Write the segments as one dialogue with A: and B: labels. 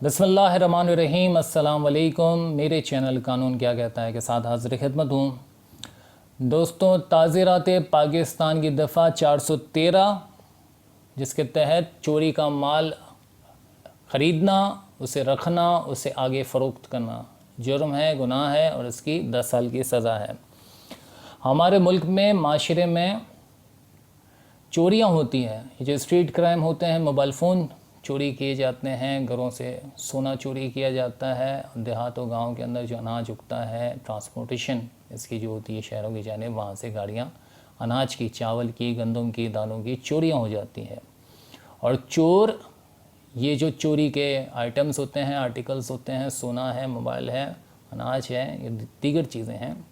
A: बिस्मिल्लाहिर्रहमानिर्रहीम। अस्सलाम वालेकुम। मेरे चैनल कानून क्या कहता है के साथ हाजिर खिदमत हूँ। दोस्तों, ताज़ीरात पाकिस्तान की दफ़ा 413 जिसके तहत चोरी का माल ख़रीदना, उसे रखना, उसे आगे फ़रोख्त करना जुर्म है, गुनाह है और इसकी 10 साल की सज़ा है। हमारे मुल्क में, माशरे में चोरियाँ होती हैं। ये जो स्ट्रीट क्राइम होते हैं, मोबाइल फ़ोन चोरी किए जाते हैं, घरों से सोना चोरी किया जाता है, देहात और गाँव के अंदर जो अनाज उगता है, ट्रांसपोर्टेशन इसकी जो होती है शहरों की जानिब, वहाँ से गाड़ियाँ अनाज की, चावल की, गंदम की, दालों की चोरियाँ हो जाती हैं। और चोर ये जो चोरी के आइटम्स होते हैं, आर्टिकल्स होते हैं, सोना है, मोबाइल है, अनाज है, ये दीगर चीज़ें हैं,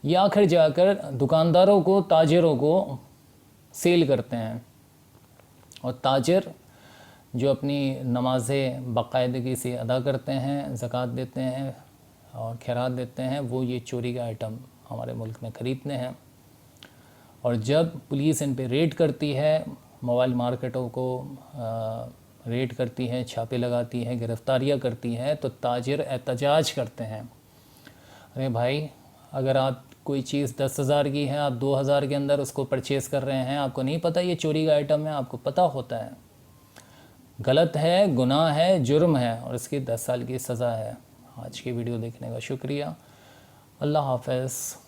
A: ये आखिर जाकर दुकानदारों को, ताजिरों को सेल करते हैं। और ताजिर जो अपनी नमाज़ें बाकायदगी से अदा करते हैं, ज़कात देते हैं और खैरात देते हैं, वो ये चोरी के आइटम हमारे मुल्क में ख़रीदते हैं। और जब पुलिस इन पे रेड करती है, मोबाइल मार्केटों को रेड करती है, छापे लगाती है, गिरफ़्तारियाँ करती है, तो ताजिर एहतजाज करते हैं, अरे भाई, अगर आप कोई चीज़ 10,000 की है, आप 2,000 के अंदर उसको परचेज़ कर रहे हैं, आपको नहीं पता ये चोरी का आइटम है, आपको पता होता है, गलत है, गुनाह है, जुर्म है और इसकी 10 साल की सज़ा है। आज की वीडियो देखने का शुक्रिया। अल्लाह हाफ़िज़।